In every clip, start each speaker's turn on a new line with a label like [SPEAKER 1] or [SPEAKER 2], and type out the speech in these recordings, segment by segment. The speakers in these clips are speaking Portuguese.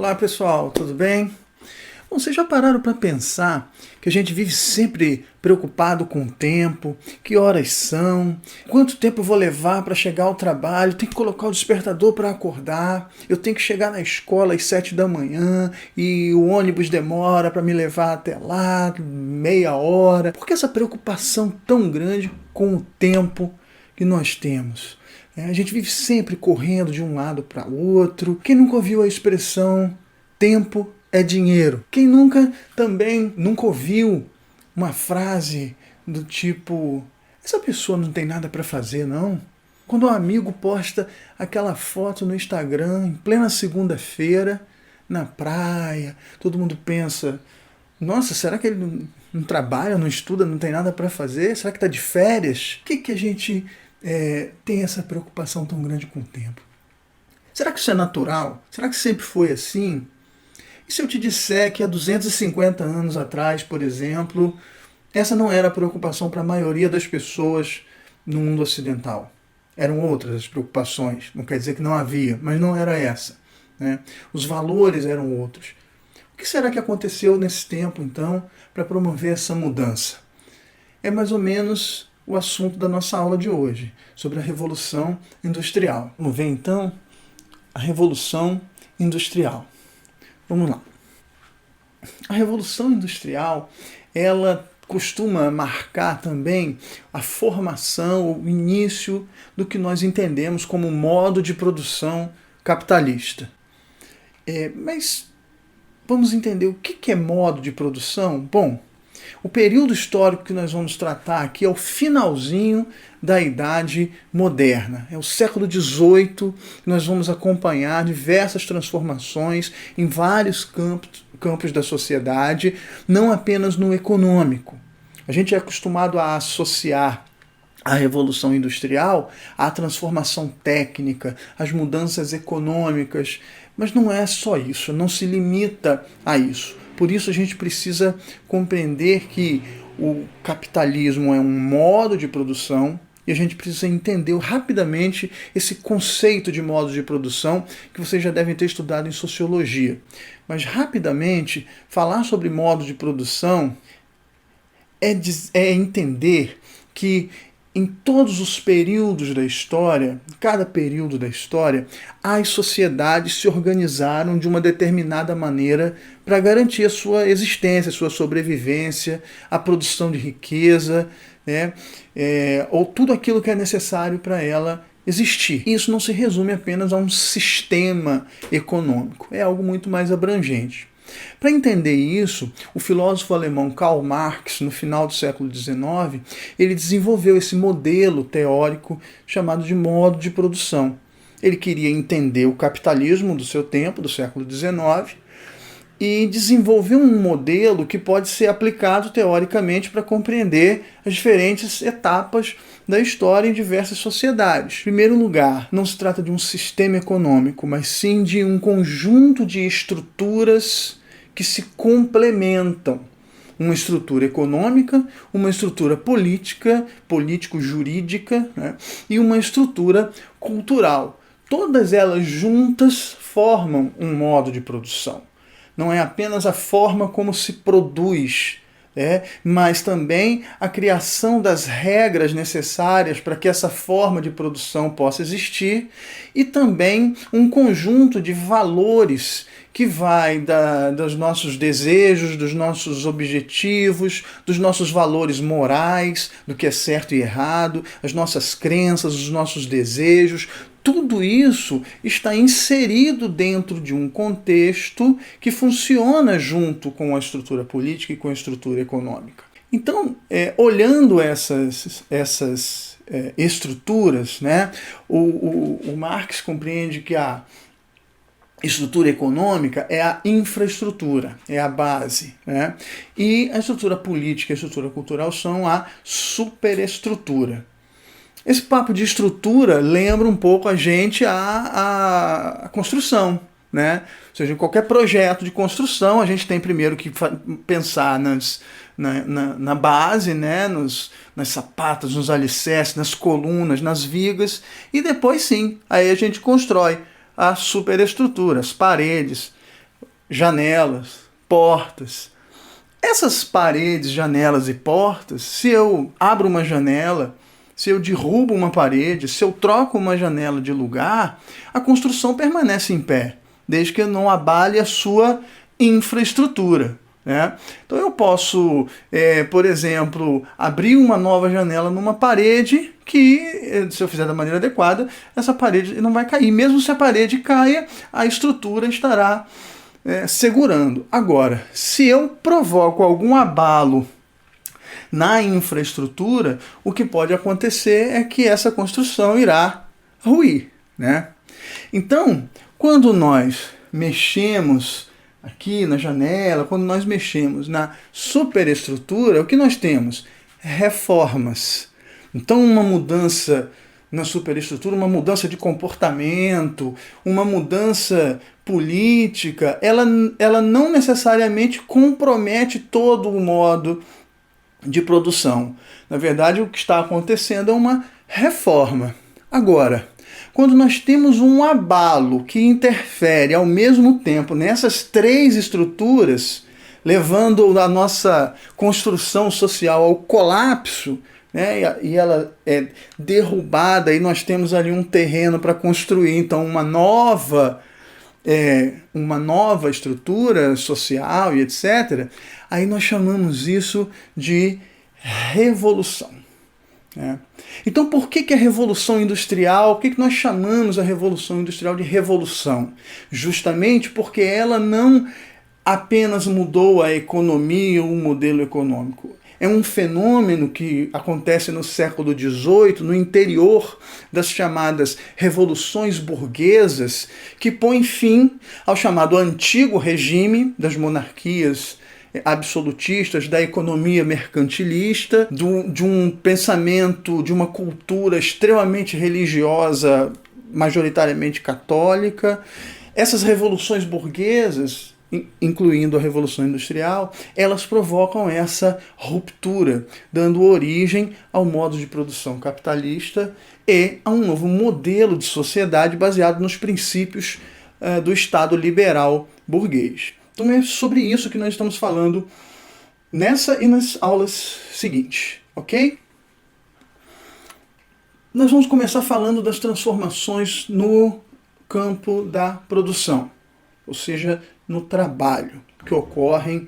[SPEAKER 1] Olá pessoal, tudo bem? Bom, vocês já pararam para pensar que a gente vive sempre preocupado com o tempo, que horas são, quanto tempo eu vou levar para chegar ao trabalho, tem que colocar o despertador para acordar, eu tenho que chegar na escola às 7 da manhã e o ônibus demora para me levar até lá, meia hora. Por que essa preocupação tão grande com o tempo que nós temos? A gente vive sempre correndo de um lado para o outro. Quem nunca ouviu a expressão tempo é dinheiro? Quem nunca ouviu uma frase do tipo: essa pessoa não tem nada para fazer, não? Quando um amigo posta aquela foto no Instagram em plena segunda-feira, na praia, todo mundo pensa: nossa, será que ele não trabalha, não estuda, não tem nada para fazer? Será que está de férias? Por que a gente tem essa preocupação tão grande com o tempo? Será que isso é natural? Será que sempre foi assim? E se eu te disser que há 250 anos atrás, por exemplo, essa não era a preocupação para a maioria das pessoas no mundo ocidental? Eram outras as preocupações, não quer dizer que não havia, mas não era essa, né? Os valores eram outros. O que será que aconteceu nesse tempo, então, para promover essa mudança? É mais ou menos o assunto da nossa aula de hoje, sobre a Revolução Industrial. Vamos ver, então, a Revolução Industrial. Vamos lá. A Revolução Industrial, ela costuma marcar também a formação, o início do que nós entendemos como modo de produção capitalista. Mas vamos entender o que é modo de produção? Bom, o período histórico que nós vamos tratar aqui é o finalzinho da Idade Moderna. É o século XVIII que nós vamos acompanhar diversas transformações em vários campos da sociedade, não apenas no econômico. A gente é acostumado a associar a Revolução Industrial à transformação técnica, às mudanças econômicas, mas não é só isso, não se limita a isso. Por isso a gente precisa compreender que o capitalismo é um modo de produção e a gente precisa entender rapidamente esse conceito de modo de produção que vocês já devem ter estudado em sociologia. Mas rapidamente, falar sobre modo de produção é entender que em todos os períodos da história, em cada período da história, as sociedades se organizaram de uma determinada maneira para garantir a sua existência, a sua sobrevivência, a produção de riqueza, né? Ou tudo aquilo que é necessário para ela existir. Isso não se resume apenas a um sistema econômico, é algo muito mais abrangente. Para entender isso, o filósofo alemão Karl Marx, no final do século XIX, ele desenvolveu esse modelo teórico chamado de modo de produção. Ele queria entender o capitalismo do seu tempo, do século XIX, e desenvolveu um modelo que pode ser aplicado teoricamente para compreender as diferentes etapas da história em diversas sociedades. Em primeiro lugar, não se trata de um sistema econômico, mas sim de um conjunto de estruturas que se complementam. Uma estrutura econômica, uma estrutura política, político-jurídica, né, e uma estrutura cultural. Todas elas juntas formam um modo de produção. Não é apenas a forma como se produz, mas também a criação das regras necessárias para que essa forma de produção possa existir e também um conjunto de valores que vai dos nossos desejos, dos nossos objetivos, dos nossos valores morais, do que é certo e errado, as nossas crenças, os nossos desejos. Tudo isso está inserido dentro de um contexto que funciona junto com a estrutura política e com a estrutura econômica. Então, olhando essas estruturas, né, o Marx compreende que a estrutura econômica é a infraestrutura, é a base, né? E a estrutura política e a estrutura cultural são a superestrutura. Esse papo de estrutura lembra um pouco a gente a construção, né? Ou seja, em qualquer projeto de construção, a gente tem primeiro que pensar na base, né? Nas sapatas, nos alicerces, nas colunas, nas vigas, e depois sim, aí a gente constrói a superestrutura, as paredes, janelas, portas. Essas paredes, janelas e portas, se eu abro uma janela, se eu derrubo uma parede, se eu troco uma janela de lugar, a construção permanece em pé, desde que eu não abale a sua infraestrutura, né? Então eu posso, por exemplo, abrir uma nova janela numa parede que, se eu fizer da maneira adequada, essa parede não vai cair. Mesmo se a parede caia, a estrutura estará segurando. Agora, se eu provoco algum abalo na infraestrutura, o que pode acontecer é que essa construção irá ruir, né? Então, quando nós mexemos aqui na janela, quando nós mexemos na superestrutura, o que nós temos? Reformas. Então, uma mudança na superestrutura, uma mudança de comportamento, uma mudança política, ela não necessariamente compromete todo o modo de produção. Na verdade, o que está acontecendo é uma reforma. Agora, quando nós temos um abalo que interfere ao mesmo tempo nessas três estruturas, levando a nossa construção social ao colapso, né, e ela é derrubada, e nós temos ali um terreno para construir, então, uma nova estrutura social e etc., aí nós chamamos isso de revolução. Então, por que a Revolução Industrial, por que nós chamamos a Revolução Industrial de revolução? Justamente porque ela não apenas mudou a economia ou o modelo econômico. É um fenômeno que acontece no século XVIII, no interior das chamadas revoluções burguesas, que põe fim ao chamado antigo regime das monarquias absolutistas, da economia mercantilista, de um pensamento, de uma cultura extremamente religiosa, majoritariamente católica. Essas revoluções burguesas, incluindo a Revolução Industrial, elas provocam essa ruptura, dando origem ao modo de produção capitalista e a um novo modelo de sociedade baseado nos princípios do Estado liberal burguês. Então é sobre isso que nós estamos falando nessa e nas aulas seguintes, ok? Nós vamos começar falando das transformações no campo da produção, ou seja, no trabalho, que ocorrem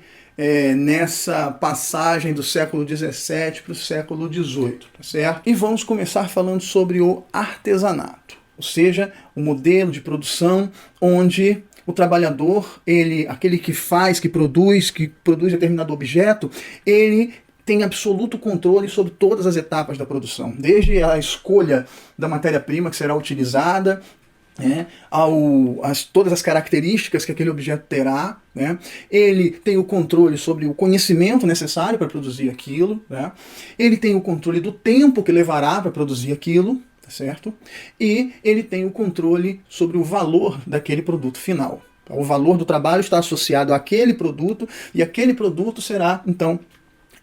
[SPEAKER 1] nessa passagem do século XVII para o século XVIII, tá certo? E vamos começar falando sobre o artesanato, ou seja, o modelo de produção onde o trabalhador, aquele que produz determinado objeto, ele tem absoluto controle sobre todas as etapas da produção, desde a escolha da matéria-prima que será utilizada, todas as características que aquele objeto terá, né? Ele tem o controle sobre o conhecimento necessário para produzir aquilo, né? Ele tem o controle do tempo que levará para produzir aquilo, tá certo? E ele tem o controle sobre o valor daquele produto final. O valor do trabalho está associado àquele produto e aquele produto será, então,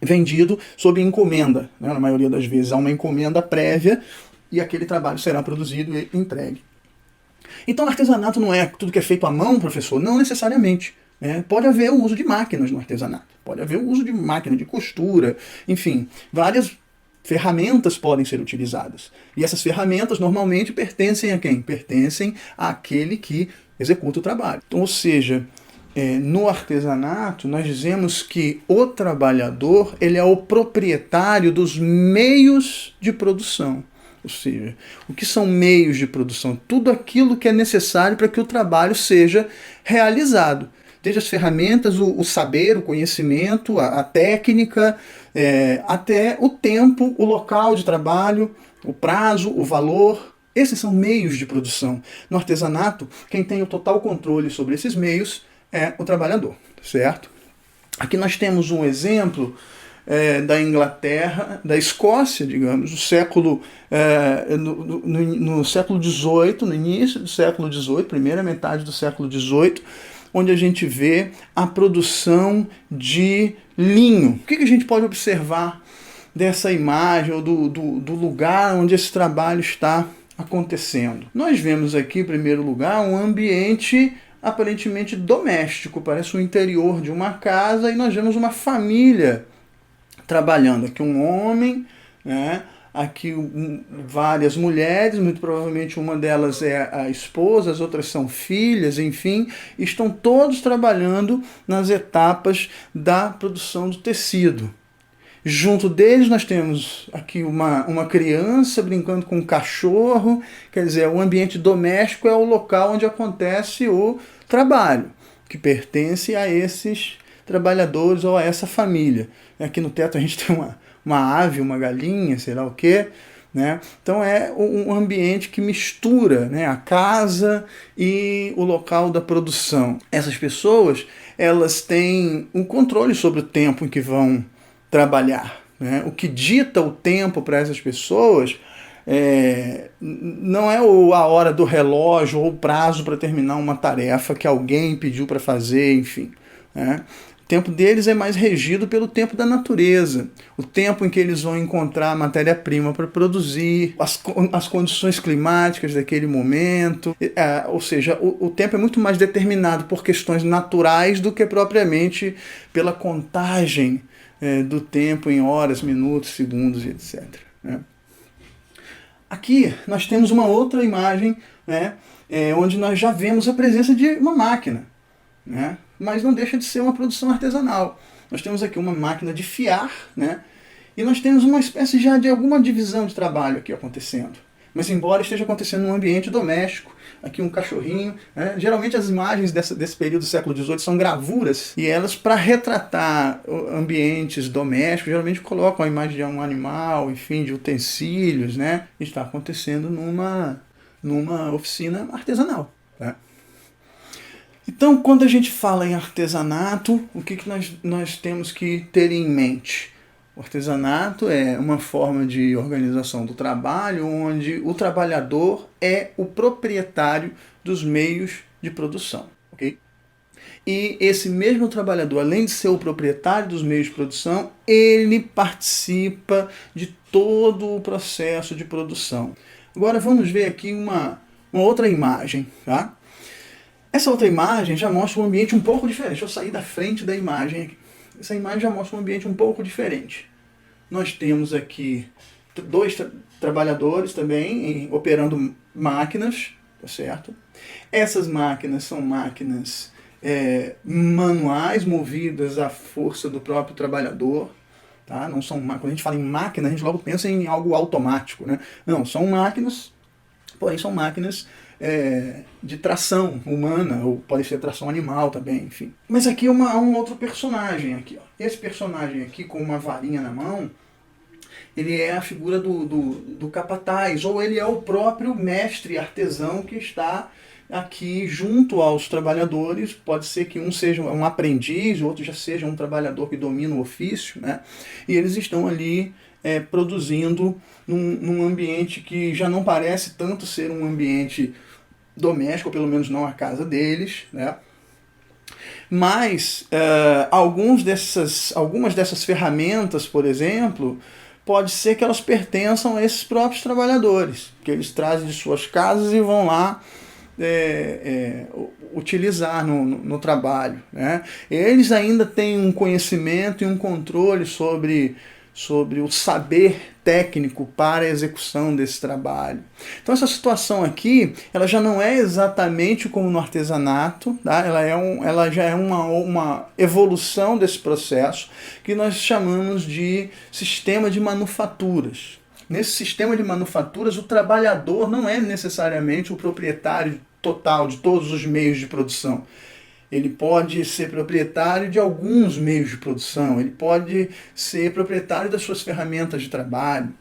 [SPEAKER 1] vendido sob encomenda, né? Na maioria das vezes há uma encomenda prévia e aquele trabalho será produzido e entregue. Então, artesanato não é tudo que é feito à mão, professor? Não necessariamente. Pode haver o uso de máquinas no artesanato. Pode haver o uso de máquina de costura, enfim, várias ferramentas podem ser utilizadas. E essas ferramentas normalmente pertencem a quem? Pertencem àquele que executa o trabalho. Então, ou seja, no artesanato nós dizemos que o trabalhador ele é o proprietário dos meios de produção. Ou seja, o que são meios de produção? Tudo aquilo que é necessário para que o trabalho seja realizado. Desde as ferramentas, o saber, o conhecimento, a técnica, até o tempo, o local de trabalho, o prazo, o valor. Esses são meios de produção. No artesanato, quem tem o total controle sobre esses meios é o trabalhador, certo? Aqui nós temos um exemplo da Inglaterra, da Escócia, digamos, no século XVIII, no início do século XVIII, primeira metade do século XVIII, onde a gente vê a produção de linho. O que a gente pode observar dessa imagem ou do lugar onde esse trabalho está acontecendo? Nós vemos aqui, em primeiro lugar, um ambiente aparentemente doméstico, parece o interior de uma casa, e nós vemos uma família trabalhando. Aqui um homem, né? Aqui várias mulheres, muito provavelmente uma delas é a esposa, as outras são filhas, enfim, estão todos trabalhando nas etapas da produção do tecido. Junto deles nós temos aqui uma criança brincando com um cachorro, quer dizer, o ambiente doméstico é o local onde acontece o trabalho, que pertence a esses trabalhadores ou a essa família. Aqui no teto a gente tem uma ave, uma galinha, sei lá o quê, né? Então é um ambiente que mistura, né, a casa e o local da produção. Essas pessoas, elas têm um controle sobre o tempo em que vão trabalhar, né? O que dita o tempo para essas pessoas não é a hora do relógio ou o prazo para terminar uma tarefa que alguém pediu para fazer, enfim, né? O tempo deles é mais regido pelo tempo da natureza, o tempo em que eles vão encontrar matéria-prima para produzir, as condições climáticas daquele momento, ou seja, o tempo é muito mais determinado por questões naturais do que propriamente pela contagem do tempo em horas, minutos, segundos, etc. Né? Aqui nós temos uma outra imagem, né, onde nós já vemos a presença de uma máquina, né, mas não deixa de ser uma produção artesanal. Nós temos aqui uma máquina de fiar, né, e nós temos uma espécie já de alguma divisão de trabalho aqui acontecendo. Mas embora esteja acontecendo num ambiente doméstico, aqui um cachorrinho, né? Geralmente as imagens desse período do século XVIII são gravuras, e elas, para retratar ambientes domésticos, geralmente colocam a imagem de um animal, enfim, de utensílios, né? Está acontecendo numa oficina artesanal, né? Então, quando a gente fala em artesanato, o que nós temos que ter em mente? O artesanato é uma forma de organização do trabalho onde o trabalhador é o proprietário dos meios de produção, ok? E esse mesmo trabalhador, além de ser o proprietário dos meios de produção, ele participa de todo o processo de produção. Agora vamos ver aqui uma outra imagem, tá? Essa outra imagem já mostra um ambiente um pouco diferente. Deixa eu sair da frente da imagem aqui. Essa imagem já mostra um ambiente um pouco diferente. Nós temos aqui dois trabalhadores também operando máquinas, tá certo? Essas máquinas são máquinas manuais, movidas à força do próprio trabalhador. Tá? Não são, quando a gente fala em máquina, a gente logo pensa em algo automático, né? Não, são máquinas, porém são máquinas de tração humana, ou pode ser tração animal também, enfim. Mas aqui um outro personagem aqui, ó. Esse personagem aqui com uma varinha na mão, ele é a figura do capataz, ou ele é o próprio mestre artesão que está aqui junto aos trabalhadores. Pode ser que um seja um aprendiz, o outro já seja um trabalhador que domina o ofício, né? E eles estão ali produzindo num ambiente que já não parece tanto ser um ambiente doméstico, ou pelo menos não a casa deles, né? Mas algumas dessas ferramentas, por exemplo, pode ser que elas pertençam a esses próprios trabalhadores, que eles trazem de suas casas e vão lá utilizar no trabalho, né? Eles ainda têm um conhecimento e um controle sobre o saber técnico para a execução desse trabalho. Então essa situação aqui, ela já não é exatamente como no artesanato, tá? Ela já é uma evolução desse processo que nós chamamos de sistema de manufaturas. Nesse sistema de manufaturas, o trabalhador não é necessariamente o proprietário total de todos os meios de produção. Ele pode ser proprietário de alguns meios de produção, ele pode ser proprietário das suas ferramentas de trabalho,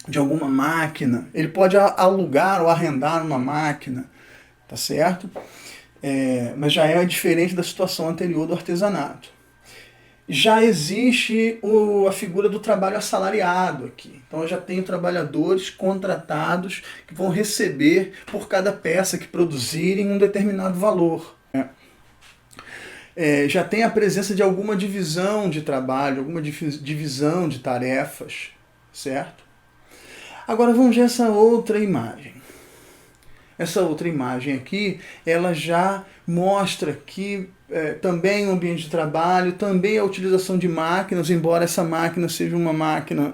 [SPEAKER 1] de alguma máquina, ele pode alugar ou arrendar uma máquina, tá certo? Mas já é diferente da situação anterior do artesanato. Já existe a figura do trabalho assalariado aqui. Então eu já tenho trabalhadores contratados que vão receber por cada peça que produzirem um determinado valor. Já tem a presença de alguma divisão de trabalho, alguma divisão de tarefas, certo? Agora vamos ver essa outra imagem. Essa outra imagem aqui, ela já mostra que também o ambiente de trabalho, também a utilização de máquinas, embora essa máquina seja uma máquina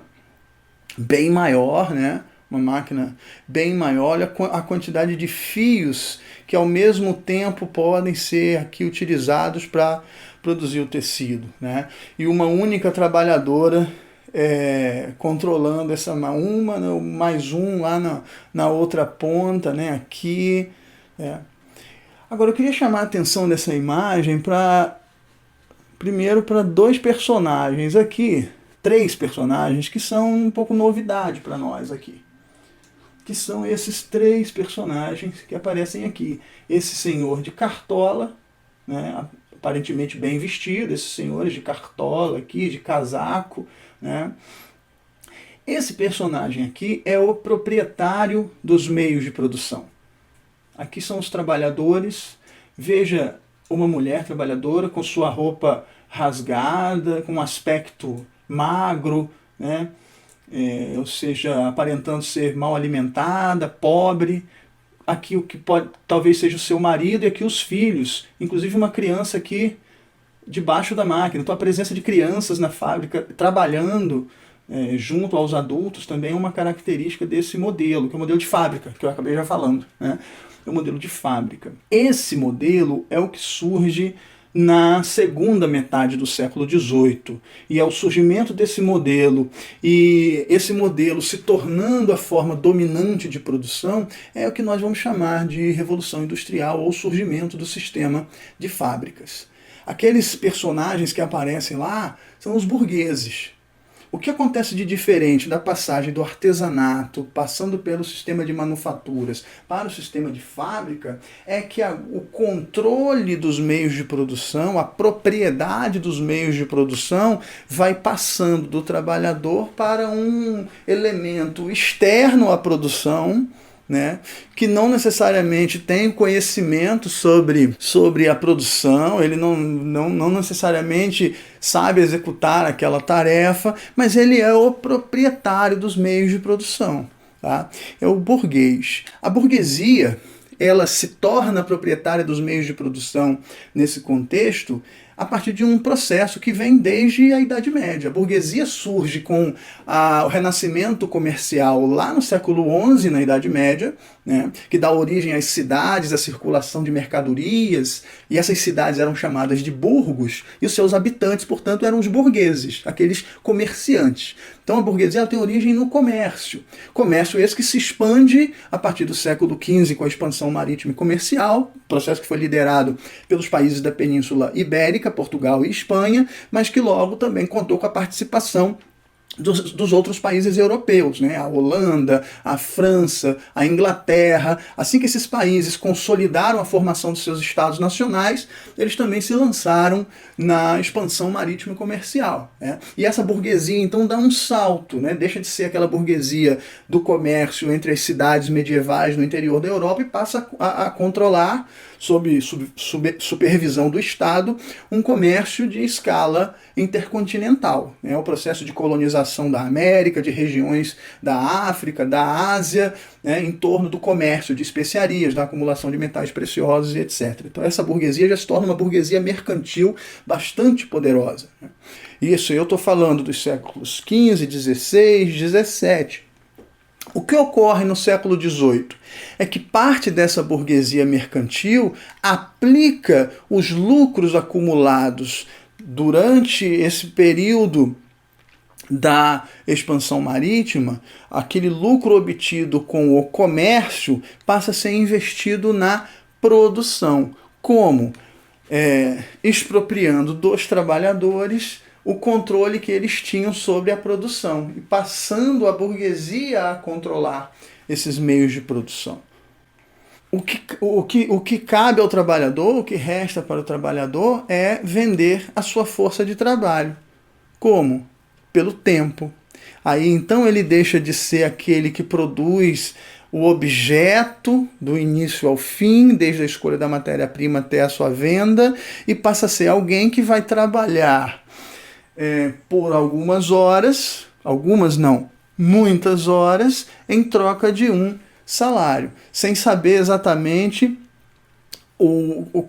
[SPEAKER 1] bem maior, né? Uma máquina bem maior, olha a quantidade de fios que ao mesmo tempo podem ser aqui utilizados para produzir o tecido, né? E uma única trabalhadora controlando essa mais um lá na outra ponta, né? Aqui. Agora eu queria chamar a atenção dessa imagem primeiro para dois personagens aqui, três personagens que são um pouco novidade para nós aqui. Que são esses três personagens que aparecem aqui. Esse senhor de cartola, né, aparentemente bem vestido, esses senhores de cartola aqui, de casaco, né? Esse personagem aqui é o proprietário dos meios de produção. Aqui são os trabalhadores. Veja uma mulher trabalhadora com sua roupa rasgada, com um aspecto magro, né? Ou seja, aparentando ser mal alimentada, pobre. Aqui o que talvez seja o seu marido e aqui os filhos, inclusive uma criança aqui debaixo da máquina. Então a presença de crianças na fábrica trabalhando junto aos adultos também é uma característica desse modelo, que é o modelo de fábrica, que eu acabei já falando, né? É o modelo de fábrica. Esse modelo é o que surge na segunda metade do século XVIII. E é o surgimento desse modelo e esse modelo se tornando a forma dominante de produção é o que nós vamos chamar de Revolução Industrial ou surgimento do sistema de fábricas. Aqueles personagens que aparecem lá são os burgueses. O que acontece de diferente da passagem do artesanato, passando pelo sistema de manufaturas para o sistema de fábrica, é que o controle dos meios de produção, a propriedade dos meios de produção, vai passando do trabalhador para um elemento externo à produção, né, que não necessariamente tem conhecimento sobre a produção, ele não necessariamente sabe executar aquela tarefa, mas ele é o proprietário dos meios de produção. Tá? É o burguês. A burguesia, ela se torna proprietária dos meios de produção nesse contexto a partir de um processo que vem desde a Idade Média. A burguesia surge com o renascimento comercial lá no século XI, na Idade Média, né, que dá origem às cidades, à circulação de mercadorias, e essas cidades eram chamadas de burgos, e os seus habitantes, portanto, eram os burgueses, aqueles comerciantes. Então a burguesia tem origem no comércio. Comércio esse que se expande a partir do século XV com a expansão marítima e comercial, processo que foi liderado pelos países da Península Ibérica, Portugal e Espanha, mas que logo também contou com a participação dos outros países europeus, né? A Holanda, a França, a Inglaterra. Assim que esses países consolidaram a formação dos seus estados nacionais, eles também se lançaram na expansão marítima e comercial, né? E essa burguesia então dá um salto, né? Deixa de ser aquela burguesia do comércio entre as cidades medievais no interior da Europa e passa a controlar, sob supervisão do Estado, um comércio de escala intercontinental. É o processo de colonização da América, de regiões da África, da Ásia, né, em torno do comércio de especiarias, da acumulação de metais preciosos e etc. Então essa burguesia já se torna uma burguesia mercantil bastante poderosa. Isso, eu estou falando dos séculos XV, XVI, XVII. O que ocorre no século XVIII é que parte dessa burguesia mercantil aplica os lucros acumulados durante esse período da expansão marítima, aquele lucro obtido com o comércio passa a ser investido na produção. Como? Expropriando dos trabalhadores o controle que eles tinham sobre a produção e passando a burguesia a controlar esses meios de produção. O que cabe ao trabalhador, o que resta para o trabalhador é vender a sua força de trabalho. Como? Pelo tempo. Aí então ele deixa de ser aquele que produz o objeto do início ao fim, desde a escolha da matéria-prima até a sua venda, e passa a ser alguém que vai trabalhar por algumas horas, algumas não, muitas horas, em troca de um salário, sem saber exatamente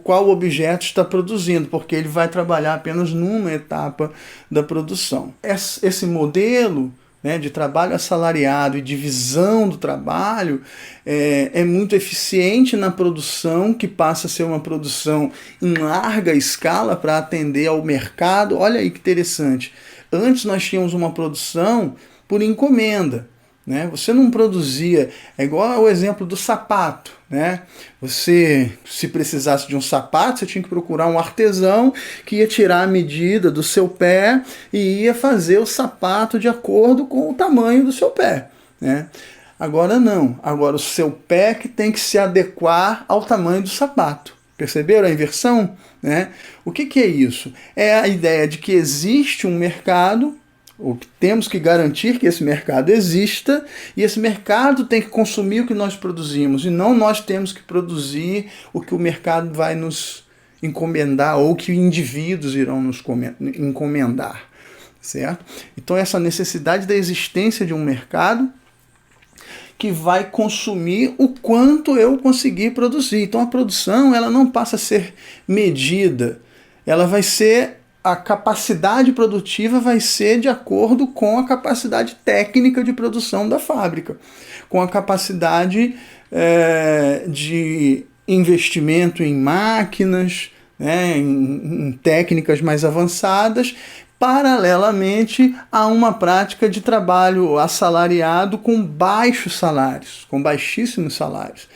[SPEAKER 1] qual objeto está produzindo, porque ele vai trabalhar apenas numa etapa da produção. Esse modelo, né, de trabalho assalariado e divisão do trabalho é muito eficiente na produção, que passa a ser uma produção em larga escala para atender ao mercado. Olha aí que interessante. Antes nós tínhamos uma produção por encomenda, né? Você não produzia, é igual ao exemplo do sapato, né? Você, se precisasse de um sapato, você tinha que procurar um artesão que ia tirar a medida do seu pé e ia fazer o sapato de acordo com o tamanho do seu pé, né? Agora não, agora o seu pé que tem que se adequar ao tamanho do sapato. Perceberam a inversão? Né? O que é isso? É a ideia de que existe um mercado, ou que temos que garantir que esse mercado exista, e esse mercado tem que consumir o que nós produzimos, e não nós temos que produzir o que o mercado vai nos encomendar, ou que indivíduos irão nos encomendar. Certo? Então essa necessidade da existência de um mercado que vai consumir o quanto eu conseguir produzir. Então a produção, ela não passa a ser medida, ela vai ser, a capacidade produtiva vai ser de acordo com a capacidade técnica de produção da fábrica, com a capacidade de investimento em máquinas, né, em técnicas mais avançadas, paralelamente a uma prática de trabalho assalariado com baixos salários, com baixíssimos salários.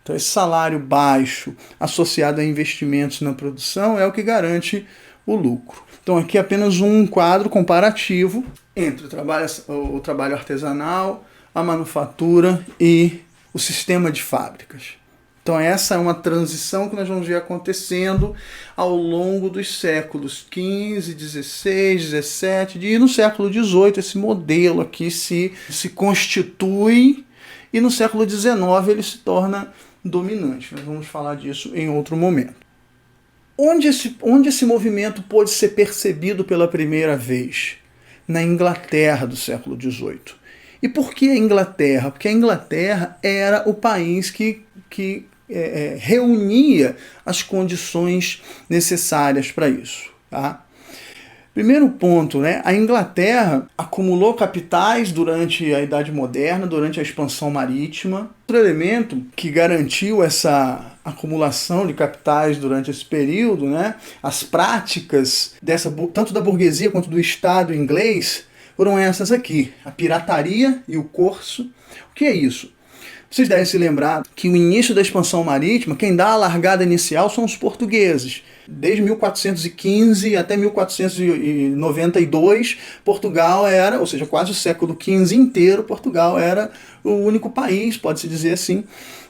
[SPEAKER 1] Então esse salário baixo associado a investimentos na produção é o que garante o lucro. Então aqui apenas um quadro comparativo entre o trabalho artesanal, a manufatura e o sistema de fábricas. Então essa é uma transição que nós vamos ver acontecendo ao longo dos séculos XV, XVI, XVII e no século XVIII esse modelo aqui se constitui e no século XIX ele se torna dominante. Nós vamos falar disso em outro momento. Onde esse movimento pôde ser percebido pela primeira vez? Na Inglaterra do século XVIII. E por que a Inglaterra? Porque a Inglaterra era o país que reunia as condições necessárias para isso. Tá? Primeiro ponto, né? A Inglaterra acumulou capitais durante a Idade Moderna, durante a expansão marítima. Outro elemento que garantiu essa acumulação de capitais durante esse período, né? As práticas tanto da burguesia quanto do Estado inglês foram essas aqui: a pirataria e o corso. O que é isso? Vocês devem se lembrar que o início da expansão marítima, quem dá a largada inicial são os portugueses. Desde 1415 até 1492, Portugal era, ou seja, quase o século XV inteiro, Portugal era o único país, pode-se dizer assim,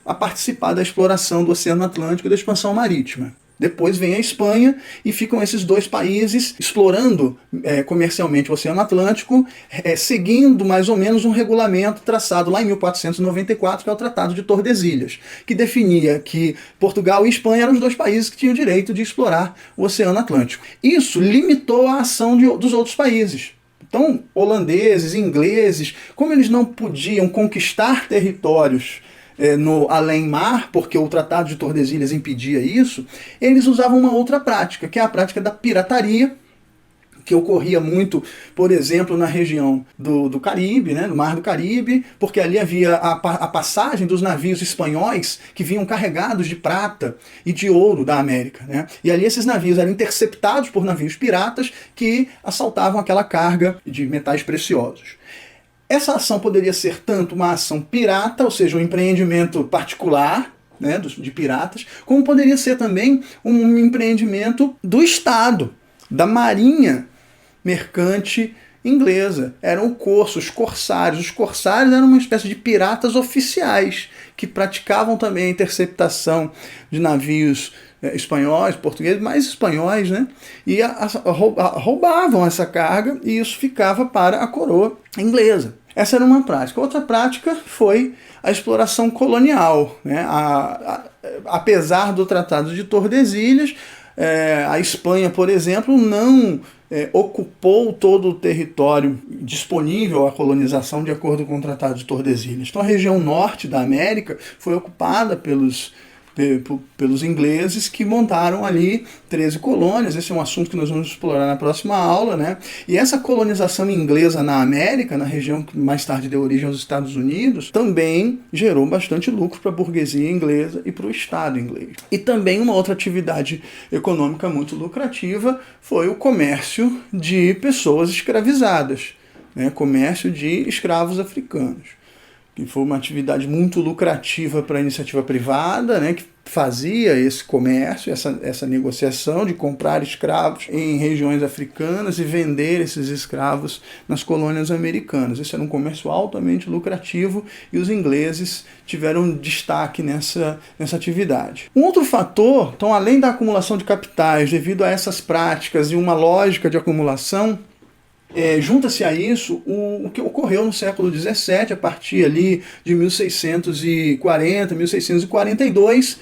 [SPEAKER 1] a participar da exploração do Oceano Atlântico e da expansão marítima. Depois vem a Espanha e ficam esses dois países explorando comercialmente o Oceano Atlântico, seguindo mais ou menos um regulamento traçado lá em 1494, que é o Tratado de Tordesilhas, que definia que Portugal e Espanha eram os dois países que tinham o direito de explorar o Oceano Atlântico. Isso limitou a ação dos outros países. Então, holandeses, ingleses, como eles não podiam conquistar territórios no além-mar, porque o Tratado de Tordesilhas impedia isso, eles usavam uma outra prática, que é a prática da pirataria, que ocorria muito, por exemplo, na região do Caribe, né, do Mar do Caribe, porque ali havia a passagem dos navios espanhóis que vinham carregados de prata e de ouro da América. Né? E ali esses navios eram interceptados por navios piratas que assaltavam aquela carga de metais preciosos. Essa ação poderia ser tanto uma ação pirata, ou seja, um empreendimento particular, né, de piratas, como poderia ser também um empreendimento do Estado, da Marinha Mercante inglesa. Eram o corso, os corsários. Os corsários eram uma espécie de piratas oficiais que praticavam também a interceptação de navios espanhóis, portugueses, mais espanhóis, né? E roubavam essa carga e isso ficava para a coroa inglesa. Essa era uma prática. Outra prática foi a exploração colonial. Né? Apesar do Tratado de Tordesilhas, a Espanha, por exemplo, não ocupou todo o território disponível à colonização de acordo com o Tratado de Tordesilhas. Então a região norte da América foi ocupada pelos ingleses, que montaram ali 13 colônias. Esse é um assunto que nós vamos explorar na próxima aula, né? E essa colonização inglesa na América, na região que mais tarde deu origem aos Estados Unidos, também gerou bastante lucro para a burguesia inglesa e para o Estado inglês. E também uma outra atividade econômica muito lucrativa foi o comércio de pessoas escravizadas, né? Comércio de escravos africanos, que foi uma atividade muito lucrativa para a iniciativa privada, né, que fazia esse comércio, essa negociação de comprar escravos em regiões africanas e vender esses escravos nas colônias americanas. Esse era um comércio altamente lucrativo e os ingleses tiveram destaque nessa atividade. Um outro fator, então, além da acumulação de capitais, devido a essas práticas e uma lógica de acumulação, junta-se a isso o que ocorreu no século XVII, a partir ali de 1640, 1642,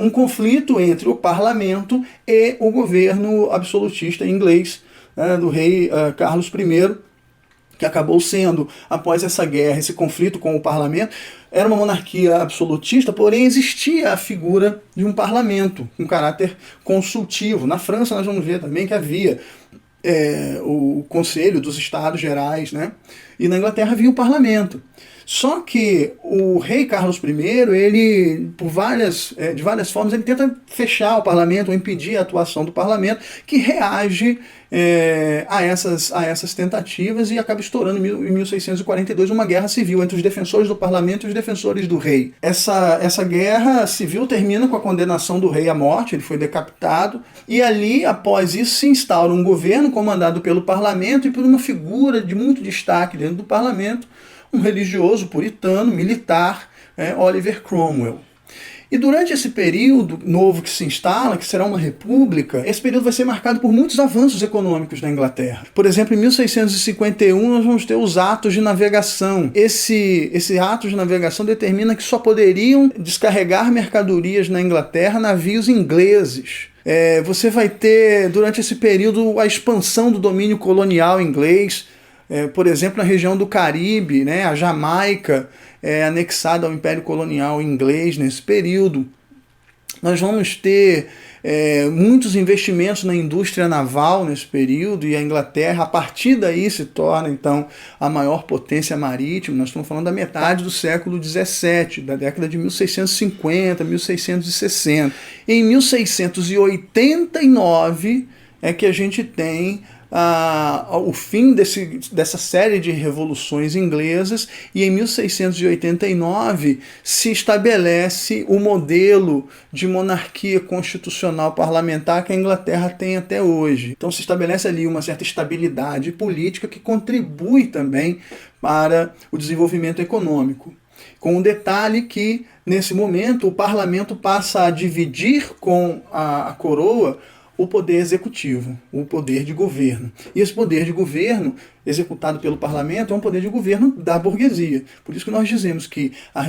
[SPEAKER 1] um conflito entre o parlamento e o governo absolutista inglês, do rei Carlos I, que acabou sendo, após essa guerra, esse conflito com o parlamento. Era uma monarquia absolutista, porém existia a figura de um parlamento com caráter consultivo. Na França nós vamos ver também que havia o Conselho dos Estados Gerais, né? E na Inglaterra havia o parlamento. Só que o rei Carlos I, ele, de várias formas, ele tenta fechar o parlamento, ou impedir a atuação do parlamento, que reage a essas tentativas e acaba estourando em 1642 uma guerra civil entre os defensores do parlamento e os defensores do rei. Essa guerra civil termina com a condenação do rei à morte, ele foi decapitado, e ali, após isso, se instaura um governo comandado pelo parlamento e por uma figura de muito destaque dentro do parlamento, um religioso puritano, militar, Oliver Cromwell. E durante esse período novo que se instala, que será uma república, esse período vai ser marcado por muitos avanços econômicos na Inglaterra. Por exemplo, em 1651 nós vamos ter os atos de navegação. Esse ato de navegação determina que só poderiam descarregar mercadorias na Inglaterra navios ingleses. Você vai ter, durante esse período, a expansão do domínio colonial inglês. Por exemplo, na região do Caribe, né, a Jamaica é anexada ao Império Colonial Inglês nesse período. Nós vamos ter muitos investimentos na indústria naval nesse período, e a Inglaterra, a partir daí, se torna, então, a maior potência marítima. Nós estamos falando da metade do século XVII, da década de 1650, 1660. Em 1689 é que a gente tem o fim dessa série de revoluções inglesas, e em 1689 se estabelece o modelo de monarquia constitucional parlamentar que a Inglaterra tem até hoje. Então se estabelece ali uma certa estabilidade política que contribui também para o desenvolvimento econômico. Com o detalhe que, nesse momento, o parlamento passa a dividir com a coroa o poder executivo, o poder de governo. E esse poder de governo, executado pelo parlamento, é um poder de governo da burguesia. Por isso que nós dizemos que as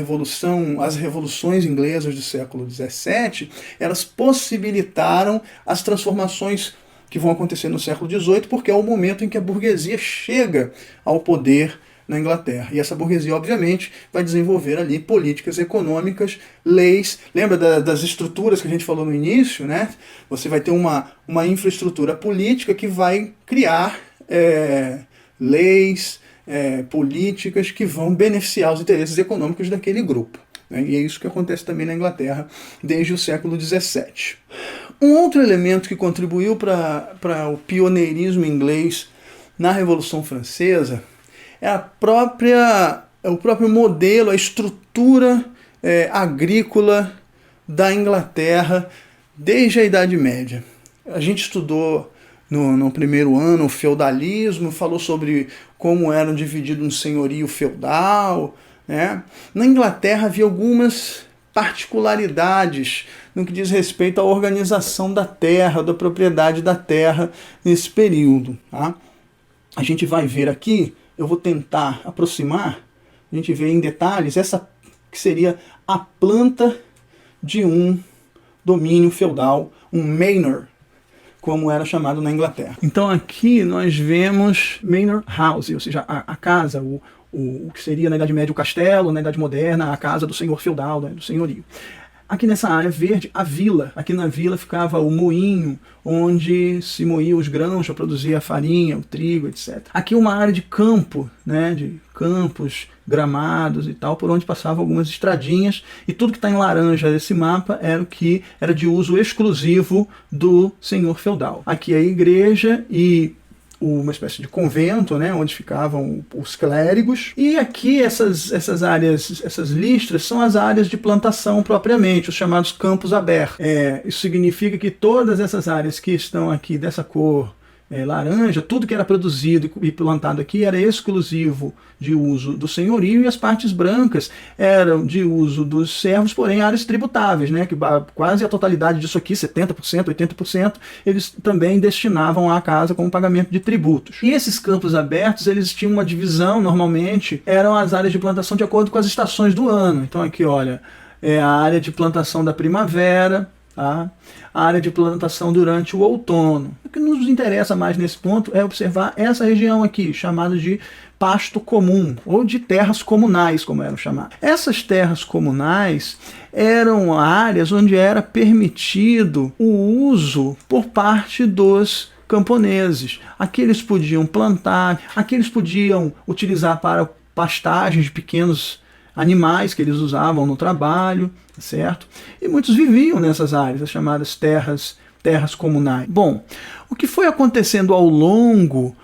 [SPEAKER 1] revoluções inglesas do século XVII, elas possibilitaram as transformações que vão acontecer no século XVIII, porque é o momento em que a burguesia chega ao poder na Inglaterra. E essa burguesia, obviamente, vai desenvolver ali políticas econômicas, leis. Lembra das estruturas que a gente falou no início, né? Você vai ter uma infraestrutura política que vai criar leis, políticas que vão beneficiar os interesses econômicos daquele grupo, né? E é isso que acontece também na Inglaterra desde o século XVII. Um outro elemento que contribuiu para o pioneirismo inglês na Revolução Francesa é o próprio modelo, a estrutura agrícola da Inglaterra desde a Idade Média. A gente estudou no primeiro ano o feudalismo, falou sobre como era dividido um senhorio feudal, né? Na Inglaterra havia algumas particularidades no que diz respeito à organização da terra, da propriedade da terra nesse período, tá? A gente vai ver aqui. Eu vou tentar aproximar, a gente vê em detalhes, essa que seria a planta de um domínio feudal, um manor. como era chamado na Inglaterra. Então aqui nós vemos Manor House, ou seja, a casa, o que seria na Idade Média o castelo, na Idade Moderna a casa do senhor feudal, né, do senhorio. Aqui nessa área verde, a vila. Aqui na vila ficava o moinho, onde se moía os grãos para produzir a farinha, o trigo, etc. Aqui uma área de campo, né, de campos, gramados e tal, por onde passavam algumas estradinhas, e tudo que está em laranja nesse mapa era o que era de uso exclusivo do senhor feudal. Aqui a igreja e uma espécie de convento, né, onde ficavam os clérigos. E aqui essas áreas, essas listras, são as áreas de plantação propriamente, os chamados campos abertos. Isso significa que todas essas áreas que estão aqui dessa cor laranja, tudo que era produzido e plantado aqui era exclusivo de uso do senhorio, e as partes brancas eram de uso dos servos, porém áreas tributáveis, né, que quase a totalidade disso aqui, 70%, 80%, eles também destinavam à casa como pagamento de tributos. E esses campos abertos, eles tinham uma divisão, normalmente, eram as áreas de plantação de acordo com as estações do ano. Então aqui, olha, é a área de plantação da primavera, tá? A área de plantação durante o outono. O que nos interessa mais nesse ponto é observar essa região aqui, chamada de pasto comum, ou de terras comunais, como eram chamadas. Essas terras comunais eram áreas onde era permitido o uso por parte dos camponeses. Aqui eles podiam plantar, aqui eles podiam utilizar para pastagens de pequenos animais que eles usavam no trabalho, certo? E muitos viviam nessas áreas, as chamadas terras comunais. Bom, o que foi acontecendo ao longo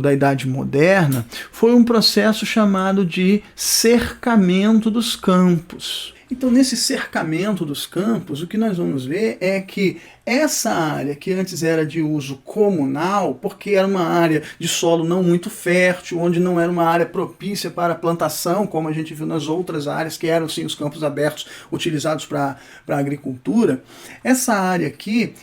[SPEAKER 1] da Idade Moderna foi um processo chamado de cercamento dos campos. Então, nesse cercamento dos campos, o que nós vamos ver é que essa área que antes era de uso comunal, porque era uma área de solo não muito fértil, onde não era uma área propícia para plantação, como a gente viu nas outras áreas, que eram sim os campos abertos utilizados para a agricultura, essa área aqui,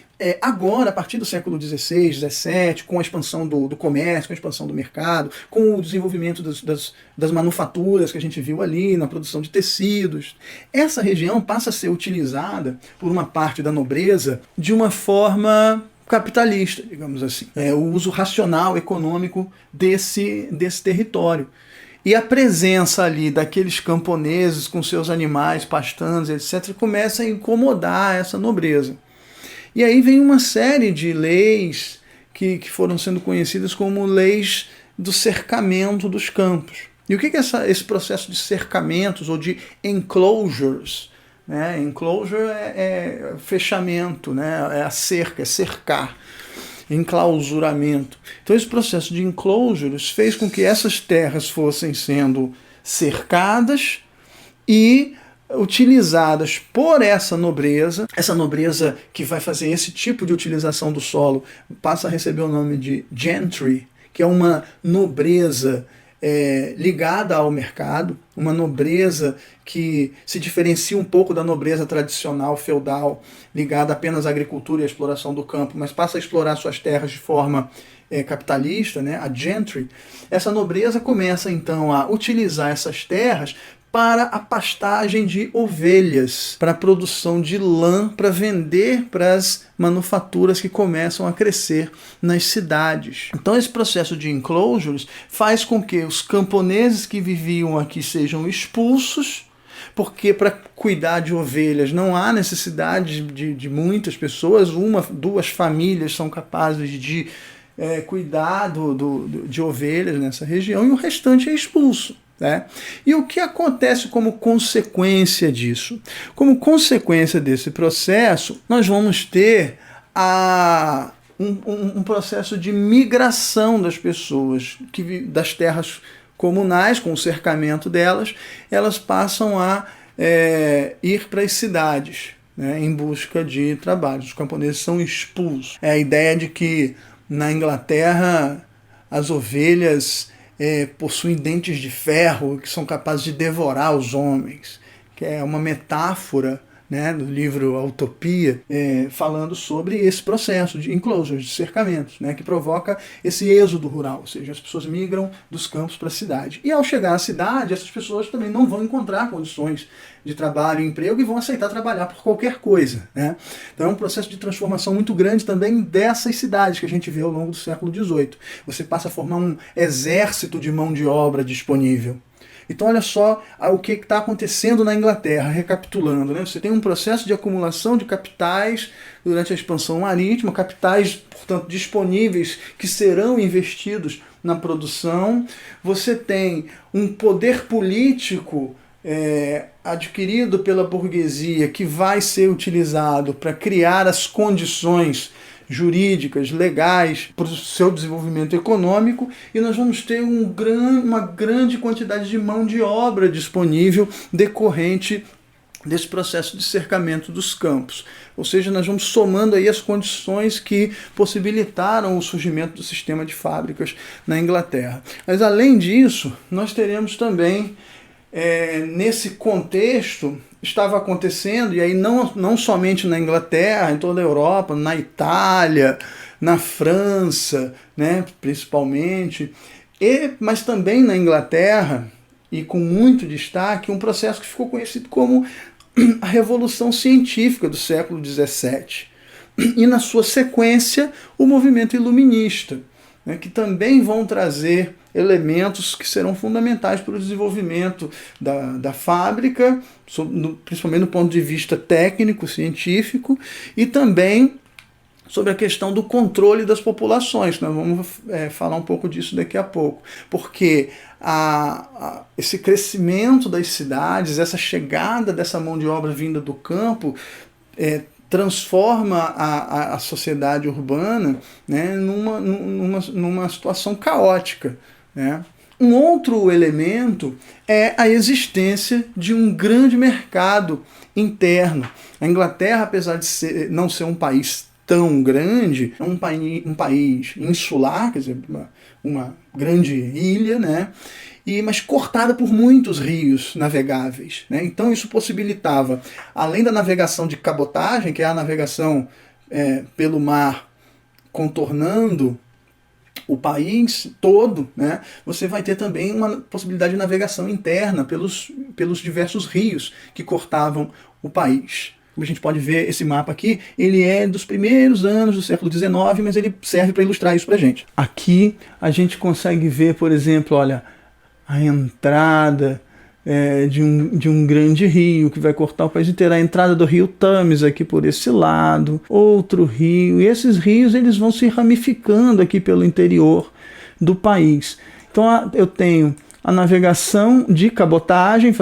[SPEAKER 1] agora, a partir do século XVI, XVII, com a expansão do comércio, com a expansão do mercado, com o desenvolvimento das manufaturas que a gente viu ali, na produção de tecidos, essa região passa a ser utilizada por uma parte da nobreza de uma forma capitalista, digamos assim. O uso racional, econômico desse território. E a presença ali daqueles camponeses com seus animais pastando, etc., começa a incomodar essa nobreza. E aí vem uma série de leis que foram sendo conhecidas como leis do cercamento dos campos. E o que é esse processo de cercamentos ou de enclosures? Enclosure é fechamento, né? É a cerca, é cercar, enclausuramento. Então esse processo de enclosures fez com que essas terras fossem sendo cercadas e utilizadas por essa nobreza que vai fazer esse tipo de utilização do solo, passa a receber o nome de gentry, que é uma nobreza ligada ao mercado, uma nobreza que se diferencia um pouco da nobreza tradicional feudal, ligada apenas à agricultura e à exploração do campo, mas passa a explorar suas terras de forma capitalista, né? A gentry. Essa nobreza começa então a utilizar essas terras para a pastagem de ovelhas, para a produção de lã, para vender para as manufaturas que começam a crescer nas cidades. Então esse processo de enclosures faz com que os camponeses que viviam aqui sejam expulsos, porque para cuidar de ovelhas não há necessidade de muitas pessoas, duas famílias são capazes de cuidar de ovelhas nessa região, e o restante é expulso. E o que acontece como consequência disso? Como consequência desse processo, nós vamos ter um processo de migração das pessoas, das terras comunais, com o cercamento delas, elas passam a ir para as cidades, em busca de trabalho. Os camponeses são expulsos. É a ideia de que na Inglaterra as ovelhas possuem dentes de ferro que são capazes de devorar os homens, que é uma metáfora né, do livro A Utopia, falando sobre esse processo de enclosures, de cercamentos, né, que provoca esse êxodo rural, ou seja, as pessoas migram dos campos para a cidade. E ao chegar à cidade, essas pessoas também não vão encontrar condições de trabalho e emprego e vão aceitar trabalhar por qualquer coisa, né? Então é um processo de transformação muito grande também dessas cidades que a gente vê ao longo do século XVIII. Você passa a formar um exército de mão de obra disponível. Então olha só o que está acontecendo na Inglaterra, recapitulando, né? Você tem um processo de acumulação de capitais durante a expansão marítima, capitais, portanto, disponíveis que serão investidos na produção. Você tem um poder político adquirido pela burguesia que vai ser utilizado para criar as condições jurídicas, legais, para o seu desenvolvimento econômico, e nós vamos ter uma grande quantidade de mão de obra disponível decorrente desse processo de cercamento dos campos. Ou seja, nós vamos somando aí as condições que possibilitaram o surgimento do sistema de fábricas na Inglaterra. Mas além disso, nós teremos também nesse contexto, estava acontecendo, e aí não somente na Inglaterra, em toda a Europa, na Itália, na França, né, principalmente, mas também na Inglaterra, e com muito destaque, um processo que ficou conhecido como a Revolução Científica do século XVII. E na sua sequência, o movimento iluminista, né, que também vão trazer elementos que serão fundamentais para o desenvolvimento da fábrica, principalmente do ponto de vista técnico, científico, e também sobre a questão do controle das populações. Nós vamos falar um pouco disso daqui a pouco, porque esse crescimento das cidades, essa chegada dessa mão de obra vinda do campo, transforma a sociedade urbana, né, numa situação caótica, né? Um outro elemento é a existência de um grande mercado interno. A Inglaterra, apesar de não ser um país tão grande, é um país insular, quer dizer, uma grande ilha, né? Mas cortada por muitos rios navegáveis, né? Então isso possibilitava, além da navegação de cabotagem, que é a navegação pelo mar contornando o país todo, né? Você vai ter também uma possibilidade de navegação interna pelos diversos rios que cortavam o país. Como a gente pode ver, esse mapa aqui, ele é dos primeiros anos do século XIX, mas ele serve para ilustrar isso para a gente. Aqui a gente consegue ver, por exemplo, olha, a entrada de um grande rio que vai cortar o país inteiro, a entrada do rio Thames aqui por esse lado, outro rio, e esses rios eles vão se ramificando aqui pelo interior do país. Então eu tenho a navegação de cabotagem,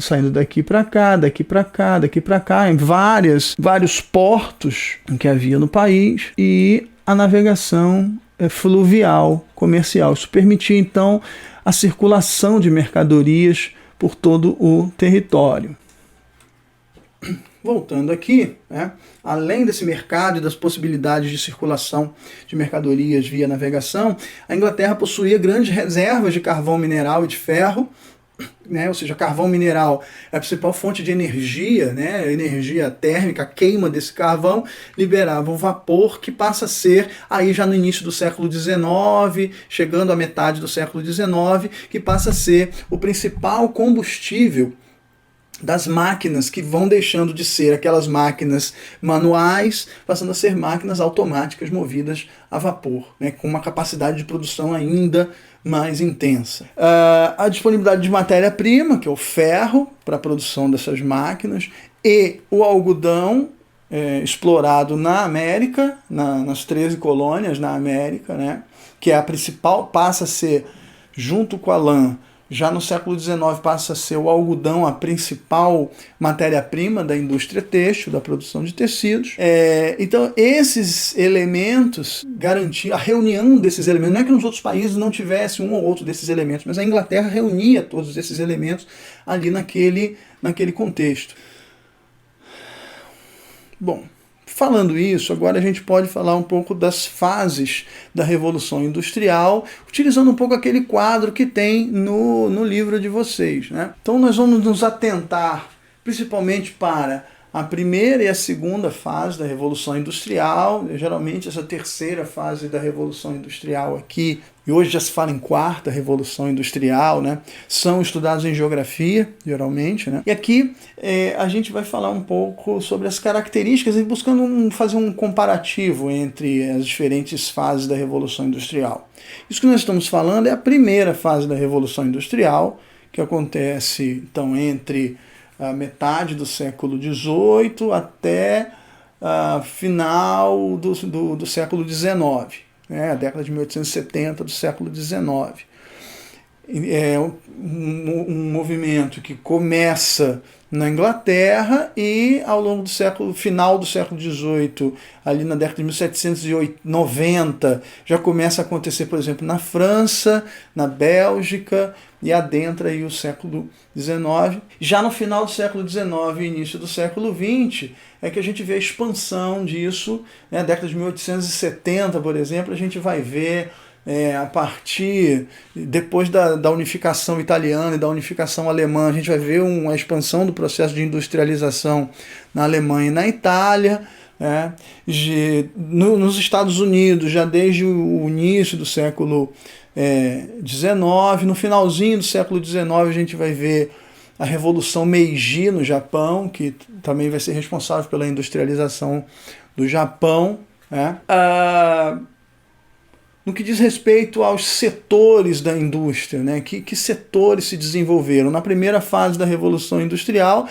[SPEAKER 1] saindo daqui para cá, daqui para cá, daqui para cá, em vários portos que havia no país, e a navegação fluvial, comercial. Isso permitia então a circulação de mercadorias por todo o território. Voltando aqui, né, além desse mercado e das possibilidades de circulação de mercadorias via navegação, a Inglaterra possuía grandes reservas de carvão mineral e de ferro, né, ou seja, carvão mineral é a principal fonte de energia, né, energia térmica, a queima desse carvão liberava um vapor que passa a ser, aí já no início do século XIX, chegando à metade do século XIX, que passa a ser o principal combustível das máquinas, que vão deixando de ser aquelas máquinas manuais, passando a ser máquinas automáticas movidas a vapor, né, com uma capacidade de produção ainda mais intensa. A disponibilidade de matéria-prima, que é o ferro, para a produção dessas máquinas, e o algodão explorado na América, nas 13 colônias na América, né, que é a principal, passa a ser, junto com a lã, já no século XIX passa a ser o algodão a principal matéria-prima da indústria têxtil, da produção de tecidos. Então esses elementos garantiam, a reunião desses elementos, não é que nos outros países não tivesse um ou outro desses elementos, mas a Inglaterra reunia todos esses elementos ali naquele contexto. Bom, falando isso, agora a gente pode falar um pouco das fases da Revolução Industrial, utilizando um pouco aquele quadro que tem no livro de vocês, né? Então nós vamos nos atentar principalmente para a primeira e a segunda fase da Revolução Industrial. Geralmente essa terceira fase da Revolução Industrial aqui, e hoje já se fala em quarta Revolução Industrial, né? São estudados em geografia, geralmente, né? E aqui a gente vai falar um pouco sobre as características e buscando fazer um comparativo entre as diferentes fases da Revolução Industrial. Isso que nós estamos falando é a primeira fase da Revolução Industrial, que acontece então entre a metade do século XVIII até a final do século XIX. A década de 1870 do século XIX. É um movimento que começa na Inglaterra e ao longo do final do século XVIII, ali na década de 1790, já começa a acontecer, por exemplo, na França, na Bélgica, e adentra aí o século XIX. Já no final do século XIX e início do século XX, é que a gente vê a expansão disso. Na década de 1870, por exemplo, a gente vai ver a partir, depois da unificação italiana e da unificação alemã, a gente vai ver uma expansão do processo de industrialização na Alemanha e na Itália. Nos Estados Unidos, já desde o início do século XIX, no finalzinho do século XIX, a gente vai ver a Revolução Meiji no Japão, que também vai ser responsável pela industrialização do Japão. No que diz respeito aos setores da indústria, que setores se desenvolveram? Na primeira fase da Revolução Industrial,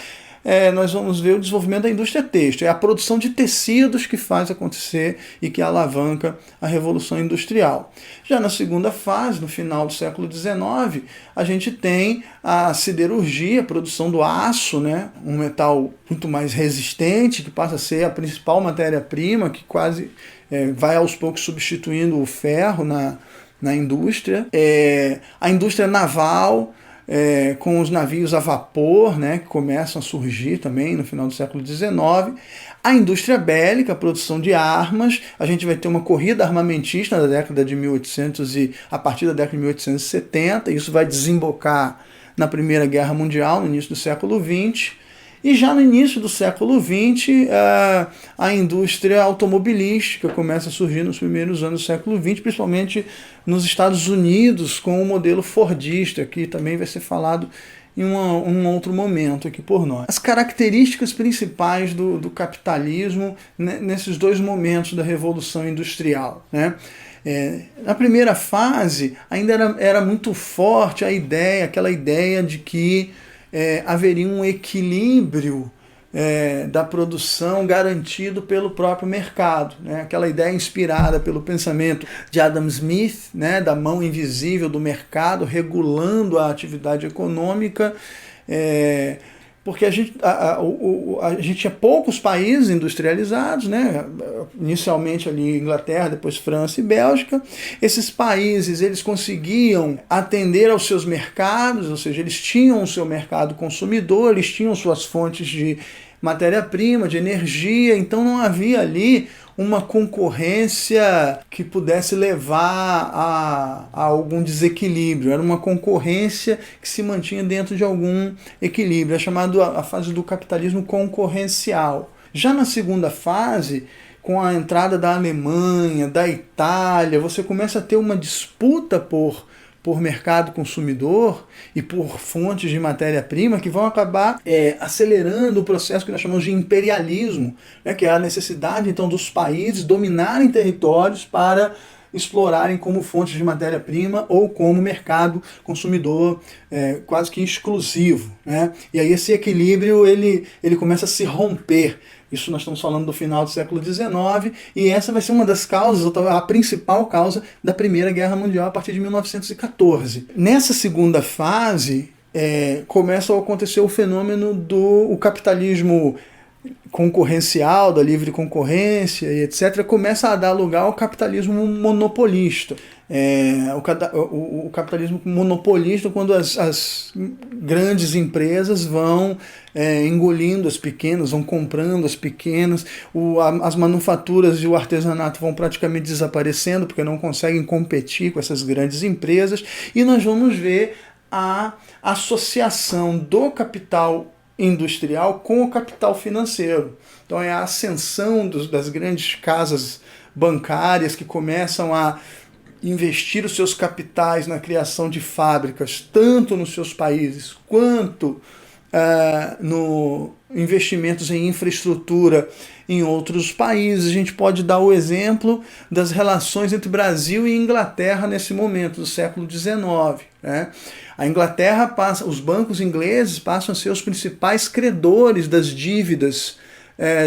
[SPEAKER 1] nós vamos ver o desenvolvimento da indústria têxtil. É a produção de tecidos que faz acontecer e que alavanca a Revolução Industrial. Já na segunda fase, no final do século XIX, a gente tem a siderurgia, a produção do aço, um metal muito mais resistente, que passa a ser a principal matéria-prima, que quase vai aos poucos substituindo o ferro na indústria. A indústria naval, com os navios a vapor, que começam a surgir também no final do século XIX. A indústria bélica, a produção de armas. A gente vai ter uma corrida armamentista na década de 1800 e a partir da década de 1870. Isso vai desembocar na Primeira Guerra Mundial, no início do século XX. E já no início do século XX, a indústria automobilística começa a surgir nos primeiros anos do século XX, principalmente nos Estados Unidos, com o modelo fordista, que também vai ser falado em um outro momento aqui por nós. As características principais do capitalismo nesses dois momentos da Revolução Industrial. Na primeira fase, ainda era muito forte aquela ideia de que haveria um equilíbrio da produção garantido pelo próprio mercado. Aquela ideia inspirada pelo pensamento de Adam Smith, da mão invisível do mercado regulando a atividade econômica, porque a gente tinha poucos países industrializados, inicialmente ali Inglaterra, depois França e Bélgica. Esses países eles conseguiam atender aos seus mercados, ou seja, eles tinham o seu mercado consumidor, eles tinham suas fontes de matéria-prima, de energia, então não havia ali uma concorrência que pudesse levar a algum desequilíbrio. Era uma concorrência que se mantinha dentro de algum equilíbrio. É chamado a fase do capitalismo concorrencial. Já na segunda fase, com a entrada da Alemanha, da Itália, você começa a ter uma disputa por mercado consumidor e por fontes de matéria-prima que vão acabar acelerando o processo que nós chamamos de imperialismo, que é a necessidade então dos países dominarem territórios para explorarem como fontes de matéria-prima ou como mercado consumidor quase que exclusivo. E aí esse equilíbrio ele começa a se romper. Isso nós estamos falando do final do século XIX, e essa vai ser uma das causas, a principal causa da Primeira Guerra Mundial a partir de 1914. Nessa segunda fase, começa a acontecer o fenômeno do capitalismo concorrencial, da livre concorrência e etc., começa a dar lugar ao capitalismo monopolista. O capitalismo monopolista, quando as grandes empresas vão engolindo as pequenas, vão comprando as pequenas, as manufaturas e o artesanato vão praticamente desaparecendo porque não conseguem competir com essas grandes empresas, e nós vamos ver a associação do capital industrial com o capital financeiro. Então é a ascensão das grandes casas bancárias que começam a investir os seus capitais na criação de fábricas, tanto nos seus países quanto no investimentos em infraestrutura em outros países. A gente pode dar o exemplo das relações entre Brasil e Inglaterra nesse momento do século XIX. Né? A Inglaterra passa, os bancos ingleses passam a ser os principais credores das dívidas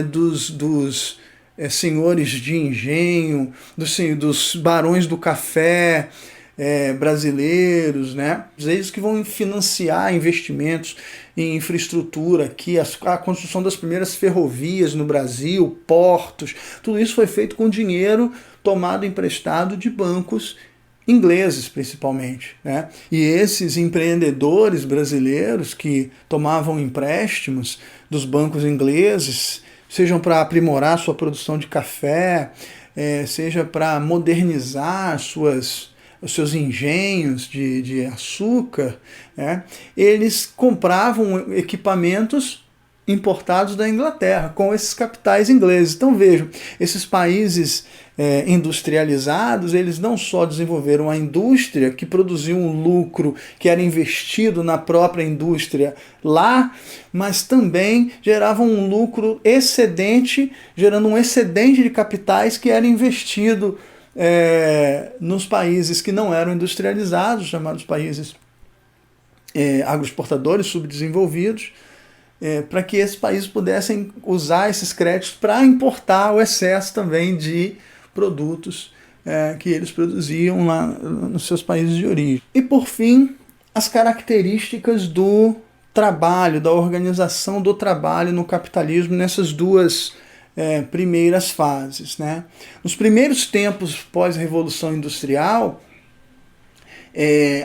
[SPEAKER 1] dos senhores de engenho, dos barões do café brasileiros, né? Eles que vão financiar investimentos em infraestrutura aqui, a construção das primeiras ferrovias no Brasil, portos, tudo isso foi feito com dinheiro tomado emprestado de bancos ingleses, principalmente, né? E esses empreendedores brasileiros que tomavam empréstimos dos bancos ingleses, sejam para aprimorar sua produção de café, seja para modernizar os seus engenhos de açúcar, né? Eles compravam equipamentos importados da Inglaterra com esses capitais ingleses. Então vejam, esses países industrializados, eles não só desenvolveram a indústria que produzia um lucro que era investido na própria indústria lá, mas também geravam um lucro excedente, gerando um excedente de capitais que era investido nos países que não eram industrializados, chamados países agroexportadores subdesenvolvidos, para que esses países pudessem usar esses créditos para importar o excesso também de produtos que eles produziam lá nos seus países de origem. E por fim, as características do trabalho, da organização do trabalho no capitalismo nessas duas primeiras fases, né? Nos primeiros tempos pós-revolução industrial,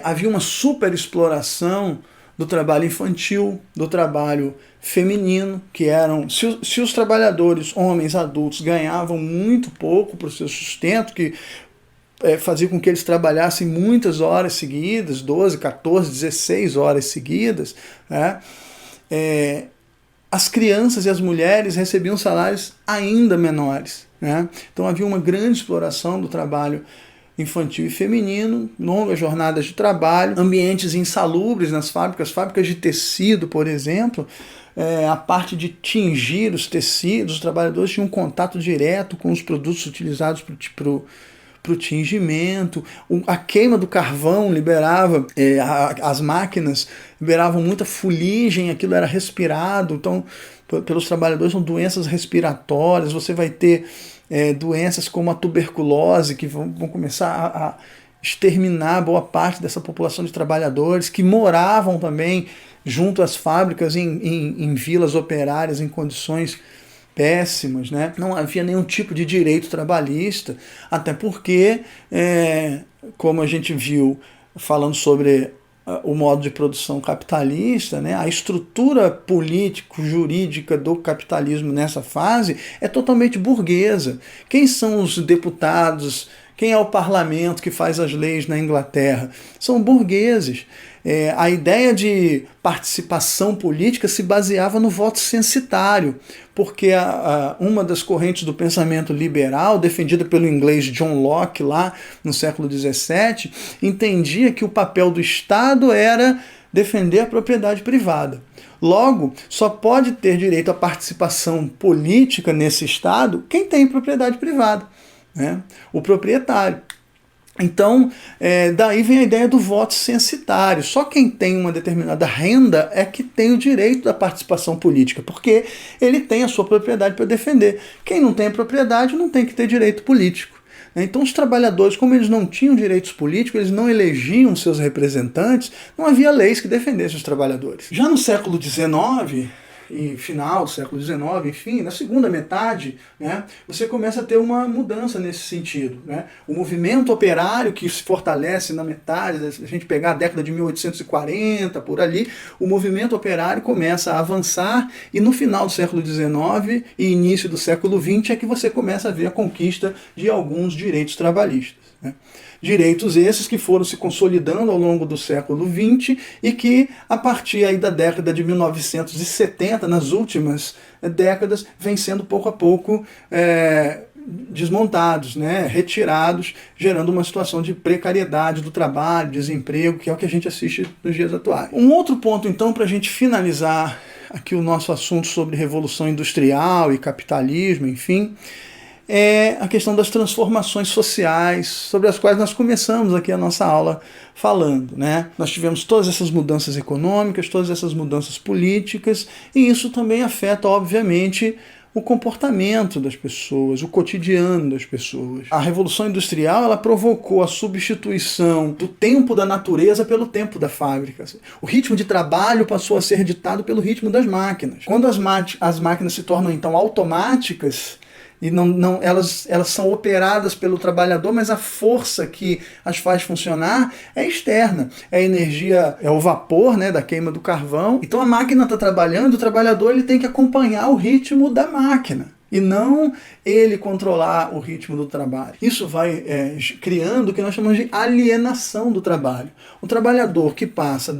[SPEAKER 1] havia uma superexploração do trabalho infantil, do trabalho feminino, que eram, se os trabalhadores, homens adultos, ganhavam muito pouco para o seu sustento, que fazia com que eles trabalhassem muitas horas seguidas, 12, 14, 16 horas seguidas, né? As crianças e as mulheres recebiam salários ainda menores, né? Então havia uma grande exploração do trabalho infantil e feminino, longas jornadas de trabalho, ambientes insalubres nas fábricas de tecido, por exemplo, a parte de tingir os tecidos, os trabalhadores tinham um contato direto com os produtos utilizados para o tingimento, a queima do carvão liberava, as máquinas liberavam muita fuligem, aquilo era respirado, então pelos trabalhadores são doenças respiratórias, você vai ter doenças como a tuberculose, que vão começar a exterminar boa parte dessa população de trabalhadores que moravam também junto às fábricas em vilas operárias em condições péssimas, né? Não havia nenhum tipo de direito trabalhista, até porque, como a gente viu falando sobre o modo de produção capitalista, né, a estrutura político-jurídica do capitalismo nessa fase é totalmente burguesa. Quem são os deputados? Quem é o parlamento que faz as leis na Inglaterra? São burgueses. A ideia de participação política se baseava no voto censitário, porque uma das correntes do pensamento liberal, defendida pelo inglês John Locke lá no século XVII, entendia que o papel do Estado era defender a propriedade privada. Logo, só pode ter direito à participação política nesse Estado quem tem propriedade privada, né? O proprietário. Então, daí vem a ideia do voto censitário. Só quem tem uma determinada renda é que tem o direito da participação política, porque ele tem a sua propriedade para defender. Quem não tem a propriedade não tem que ter direito político. Então, os trabalhadores, como eles não tinham direitos políticos, eles não elegiam seus representantes, não havia leis que defendessem os trabalhadores. Já no século XIX, e final do século XIX, enfim, na segunda metade, né, você começa a ter uma mudança nesse sentido, né? O movimento operário que se fortalece na metade, se a gente pegar a década de 1840, por ali, o movimento operário começa a avançar e no final do século XIX e início do século XX é que você começa a ver a conquista de alguns direitos trabalhistas. né? Direitos esses que foram se consolidando ao longo do século XX e que, a partir aí da década de 1970, nas últimas décadas, vêm sendo pouco a pouco desmontados, né, retirados, gerando uma situação de precariedade do trabalho, desemprego, que é o que a gente assiste nos dias atuais. Um outro ponto, então, para a gente finalizar aqui o nosso assunto sobre revolução industrial e capitalismo, enfim, é a questão das transformações sociais, sobre as quais nós começamos aqui a nossa aula falando, né? Nós tivemos todas essas mudanças econômicas, todas essas mudanças políticas, e isso também afeta, obviamente, o comportamento das pessoas, o cotidiano das pessoas. A Revolução Industrial, ela provocou a substituição do tempo da natureza pelo tempo da fábrica. O ritmo de trabalho passou a ser ditado pelo ritmo das máquinas. Quando as máquinas se tornam, então, automáticas, e elas são operadas pelo trabalhador, mas a força que as faz funcionar é externa. É a energia, é o vapor, né, da queima do carvão. Então a máquina está trabalhando, o trabalhador ele tem que acompanhar o ritmo da máquina e não ele controlar o ritmo do trabalho. Isso vai criando o que nós chamamos de alienação do trabalho. O trabalhador que passa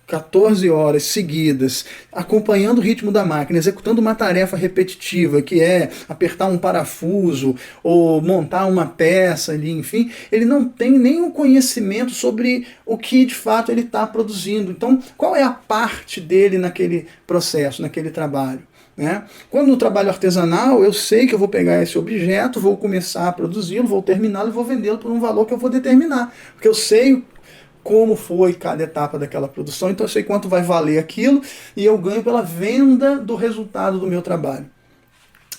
[SPEAKER 1] 14 horas seguidas, acompanhando o ritmo da máquina, executando uma tarefa repetitiva, que é apertar um parafuso ou montar uma peça ali, enfim, ele não tem nenhum conhecimento sobre o que de fato ele está produzindo. Então, qual é a parte dele naquele processo, naquele trabalho? Né? Quando no trabalho artesanal, eu sei que eu vou pegar esse objeto, vou começar a produzi-lo, vou terminá-lo e vou vendê-lo por um valor que eu vou determinar, porque eu sei como foi cada etapa daquela produção, então eu sei quanto vai valer aquilo e eu ganho pela venda do resultado do meu trabalho.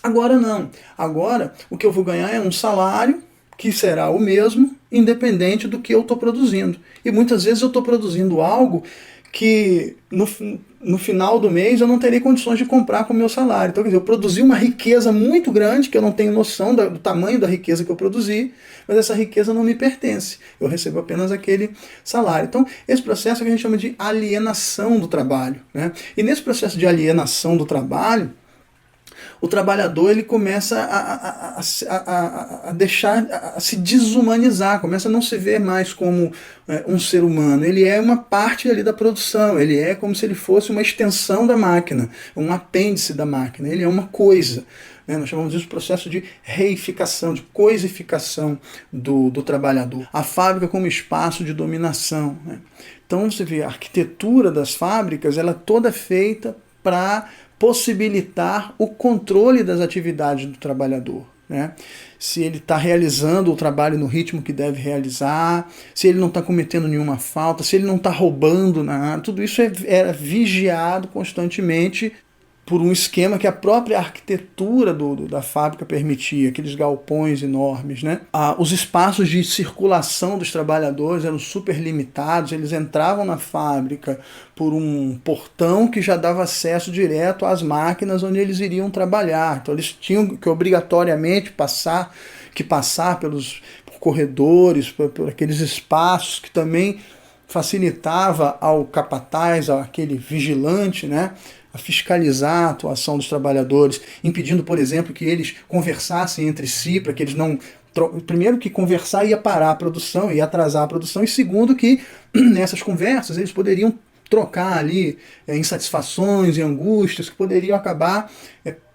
[SPEAKER 1] Agora não. Agora o que eu vou ganhar é um salário que será o mesmo, independente do que eu estou produzindo. E muitas vezes eu estou produzindo algo que no final do mês eu não terei condições de comprar com o meu salário. Então, quer dizer, eu produzi uma riqueza muito grande, que eu não tenho noção do tamanho da riqueza que eu produzi, mas essa riqueza não me pertence. Eu recebo apenas aquele salário. Então, esse processo é o que a gente chama de alienação do trabalho, né? E nesse processo de alienação do trabalho, o trabalhador ele começa a deixar, a se desumanizar, começa a não se ver mais como um ser humano. Ele é uma parte ali da produção, ele é como se ele fosse uma extensão da máquina, um apêndice da máquina, ele é uma coisa. Nós chamamos isso de processo de reificação, de coisificação do trabalhador. A fábrica como espaço de dominação, né? Então você vê, a arquitetura das fábricas ela é toda feita para possibilitar o controle das atividades do trabalhador, né? Se ele está realizando o trabalho no ritmo que deve realizar, se ele não está cometendo nenhuma falta, se ele não está roubando nada, tudo isso era vigiado constantemente por um esquema que a própria arquitetura da fábrica permitia, aqueles galpões enormes, né? Os espaços de circulação dos trabalhadores eram super limitados, eles entravam na fábrica por um portão que já dava acesso direto às máquinas onde eles iriam trabalhar. Então eles tinham que obrigatoriamente passar por corredores, por aqueles espaços que também facilitava ao capataz, àquele vigilante, né, a fiscalizar a atuação dos trabalhadores, impedindo, por exemplo, que eles conversassem entre si, para que eles não... Primeiro que conversar ia parar a produção, ia atrasar a produção, e segundo que nessas conversas eles poderiam trocar ali insatisfações e angústias que poderiam acabar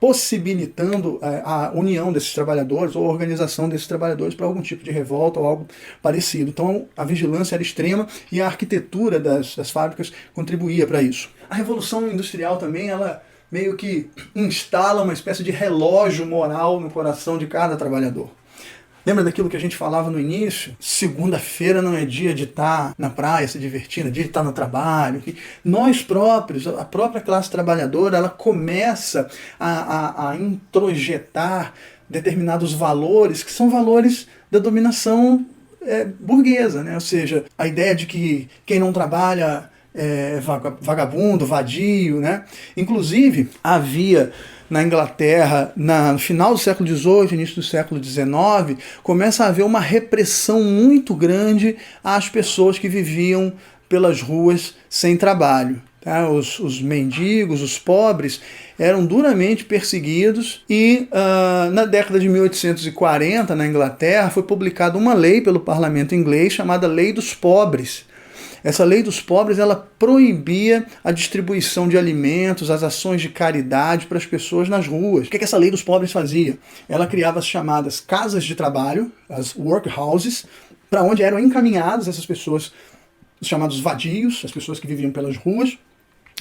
[SPEAKER 1] possibilitando a união desses trabalhadores ou a organização desses trabalhadores para algum tipo de revolta ou algo parecido. Então a vigilância era extrema e a arquitetura das fábricas contribuía para isso. A Revolução Industrial também, ela meio que instala uma espécie de relógio moral no coração de cada trabalhador. Lembra daquilo que a gente falava no início? Segunda-feira não é dia de estar na praia se divertindo, é dia de estar no trabalho. Nós próprios, a própria classe trabalhadora, ela começa a introjetar determinados valores que são valores da dominação burguesa, né? Ou seja, a ideia de que quem não trabalha é vagabundo, vadio, né? Inclusive, havia na Inglaterra, no final do século XVIII, início do século XIX, começa a haver uma repressão muito grande às pessoas que viviam pelas ruas sem trabalho. Tá? Os mendigos, os pobres, eram duramente perseguidos e na década de 1840, na Inglaterra, foi publicada uma lei pelo parlamento inglês chamada Lei dos Pobres. Essa Lei dos Pobres, ela proibia a distribuição de alimentos, as ações de caridade para as pessoas nas ruas. O que essa Lei dos Pobres fazia? Ela criava as chamadas casas de trabalho, as workhouses, para onde eram encaminhadas essas pessoas, os chamados vadios, as pessoas que viviam pelas ruas,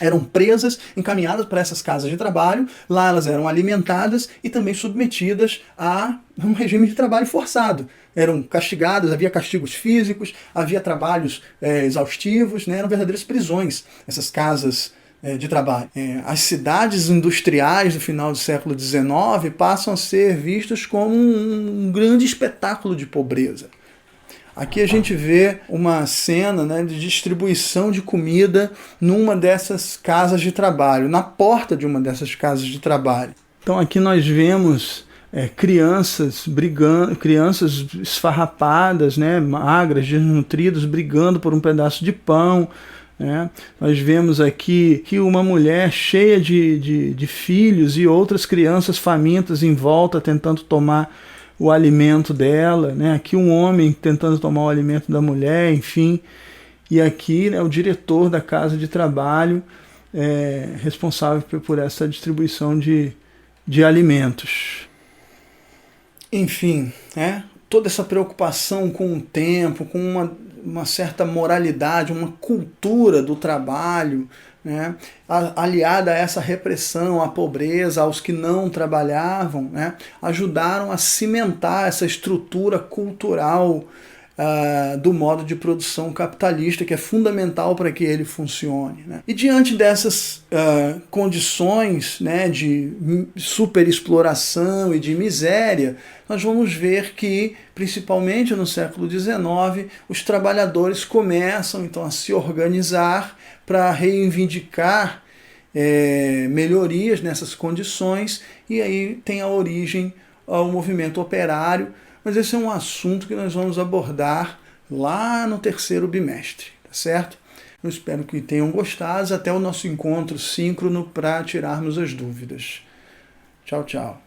[SPEAKER 1] eram presas, encaminhadas para essas casas de trabalho. Lá elas eram alimentadas e também submetidas a um regime de trabalho forçado. Eram castigadas, havia castigos físicos, havia trabalhos exaustivos, né? Eram verdadeiras prisões, essas casas de trabalho. As cidades industriais do final do século XIX passam a ser vistas como um grande espetáculo de pobreza. Aqui a gente vê uma cena, né, de distribuição de comida numa dessas casas de trabalho, na porta de uma dessas casas de trabalho. Então aqui nós vemos crianças brigando, crianças esfarrapadas, né, magras, desnutridas, brigando por um pedaço de pão. Né? Nós vemos aqui que uma mulher cheia de filhos e outras crianças famintas em volta tentando tomar o alimento dela, né? Aqui um homem tentando tomar o alimento da mulher, enfim. E aqui, né, o diretor da casa de trabalho responsável por essa distribuição de alimentos. Enfim, toda essa preocupação com o tempo, com uma certa moralidade, uma cultura do trabalho, né, aliada a essa repressão, à pobreza, aos que não trabalhavam, né, ajudaram a cimentar essa estrutura cultural do modo de produção capitalista, que é fundamental para que ele funcione. Né? E diante dessas condições, né, de superexploração e de miséria, nós vamos ver que, principalmente no século XIX, os trabalhadores começam então a se organizar para reivindicar melhorias nessas condições, e aí tem a origem ao movimento operário. Mas esse é um assunto que nós vamos abordar lá no terceiro bimestre, tá certo? Eu espero que tenham gostado. Até o nosso encontro síncrono para tirarmos as dúvidas. Tchau, tchau.